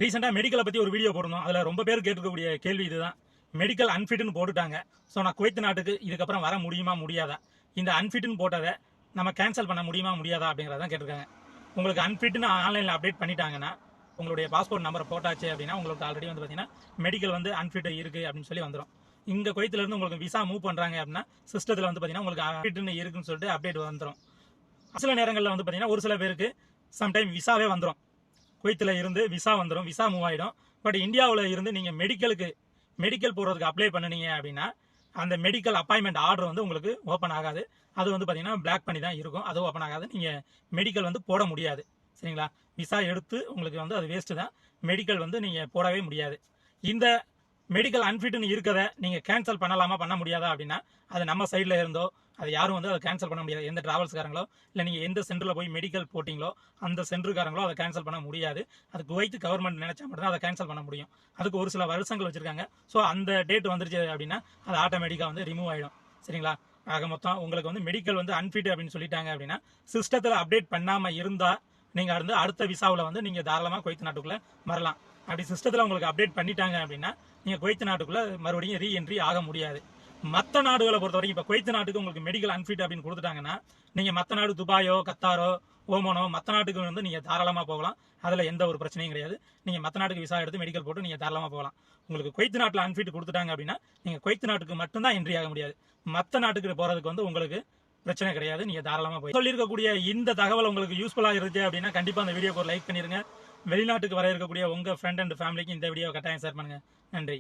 ரீசெண்டாக மெடிக்கலை பற்றி ஒரு வீடியோ போடணும். அதில் ரொம்ப பேர் கேட்டுக்கக்கூடிய கேள்வி இதுதான். மெடிக்கல் அன்ஃபிட்னு போட்டுட்டாங்க. ஸோ நான் குவைத் நாட்டுக்கு இதுக்கப்புறம் வர முடியுமா முடியாதா, இந்த அன்ஃபிட்னு போட்டதை நம்ம கேன்சல் பண்ண முடியுமா முடியாதா அப்படிங்கிறதான் கேட்டிருக்காங்க. உங்களுக்கு அன்ஃபிட்னு ஆன்லைனில் அப்டேட் பண்ணிட்டாங்கன்னா, உங்களுடைய பாஸ்போர்ட் நம்பரை போட்டாச்சு அப்படின்னா உங்களுக்கு ஆல்ரெடி வந்து பார்த்தீங்கன்னா மெடிக்கல் வந்து அன்ஃபிட் இருக்குது அப்படின்னு சொல்லி வந்துடும். இங்கே குவைத்திலேருந்து உங்களுக்கு விசா மூவ் பண்ணுறாங்க அப்படின்னா சிஸ்டத்தில் வந்து பார்த்தீங்கன்னா உங்களுக்கு அன்ஃபிட்னு இருக்குன்னு சொல்லிட்டு அப்டேட் வந்துடும். சில நேரங்களில் வந்து பார்த்தீங்கன்னா ஒரு சில பேருக்கு சம்டைம் விசாவே வந்துடும். குவைத்தில் இருந்து விசா வந்துடும், விசா மூவ் ஆகிடும். பட் இந்தியாவில் இருந்து நீங்கள் மெடிக்கல் போடுறதுக்கு அப்ளை பண்ணினீங்க அப்படின்னா அந்த மெடிக்கல் அப்பாயின்மெண்ட் ஆர்டர் வந்து உங்களுக்கு ஓப்பன் ஆகாது. அது வந்து பார்த்தீங்கன்னா பிளாக் பண்ணி தான் இருக்கும், அது ஓப்பன் ஆகாது. நீங்கள் மெடிக்கல் வந்து போட முடியாது. சரிங்களா? விசா எடுத்து உங்களுக்கு வந்து அது வேஸ்ட்டு தான். மெடிக்கல் வந்து நீங்கள் போடவே முடியாது. இந்த மெடிக்கல் அன்ஃபிட்னு இருக்கதை நீங்கள் கேன்சல் பண்ணலாமா பண்ண முடியாதா அப்படின்னா அது நம்ம சைடில் இருந்தோ அது யாரும் வந்து அதை கேன்சல் பண்ண முடியாது. எந்த டிராவல்ஸ்காரங்களோ இல்லை நீங்கள் எந்த சென்டரில் போய் மெடிக்கல் போட்டிங்களோ அந்த சென்டருக்காரங்களோ அதை கேன்சல் பண்ண முடியாது. அது குவைத் கவர்மெண்ட் நினைச்சா மட்டும் தான் அதை கேன்சல் பண்ண முடியும். அதுக்கு ஒரு சில வருஷங்கள் வச்சிருக்காங்க. ஸோ அந்த டேட் வந்துருச்சு அப்படின்னா அது ஆட்டோமேட்டிக்காக வந்து ரிமூவ் ஆகிடும். சரிங்களா? ஆக மொத்தம் உங்களுக்கு வந்து மெடிக்கல் வந்து அன்ஃபிட் அப்படின்னு சொல்லிட்டாங்க அப்படின்னா சிஸ்டத்தில் அப்டேட் பண்ணாமல் இருந்தால் நீங்கள் வந்து அடுத்த விசாவில் வந்து நீங்கள் தாராளமாக குவைத் நாட்டுக்குள்ளே வரலாம். அப்படி சிஸ்டத்தில் உங்களுக்கு அப்டேட் பண்ணிட்டாங்க அப்படின்னா நீங்கள் குவைத் நாட்டுக்குள்ளே மறுபடியும் ரீஎன்ட்ரி ஆக முடியாது. மற்ற நாடுகளை பொறுத்த வரைக்கும் இப்போ குவைத் நாட்டுக்கு உங்களுக்கு மெடிக்கல் அன்ஃபிட் அப்படின்னு கொடுத்துட்டாங்கன்னா நீங்கள் மற்ற நாடு துபாயோ கத்தாரோ ஓமனோ மற்ற நாட்டுக்கு வந்து நீங்கள் தாராளமாக போகலாம். அதில் எந்த ஒரு பிரச்சனையும் கிடையாது. நீங்கள் மற்ற நாட்டுக்கு விசா எடுத்து மெடிக்கல் போட்டு நீங்கள் தாராளமாக போகலாம். உங்களுக்கு குவைத் நாட்டில் அன்ஃபிட் கொடுத்துட்டாங்க அப்படின்னா நீங்கள் குவைத் நாட்டுக்கு மட்டும்தான் என்ட்ரி ஆக முடியாது. மற்ற நாட்டுக்கு போகிறதுக்கு வந்து உங்களுக்கு பிரச்சனை கிடையாது. நீங்கள் தாராளமாக போய் சொல்லியிருக்கக்கூடிய இந்த தகவல் உங்களுக்கு யூஸ்ஃபுல்லாக இருந்துச்சு அப்படின்னா கண்டிப்பாக அந்த வீடியோக்கு ஒரு லைக் பண்ணிடுங்க. வெளிநாட்டுக்கு வர இருக்கக்கூடிய உங்கள் ஃப்ரெண்ட் அண்ட் ஃபேமிலிக்கு இந்த வீடியோ கட்டாயம் ஷேர் பண்ணுங்கள். நன்றி.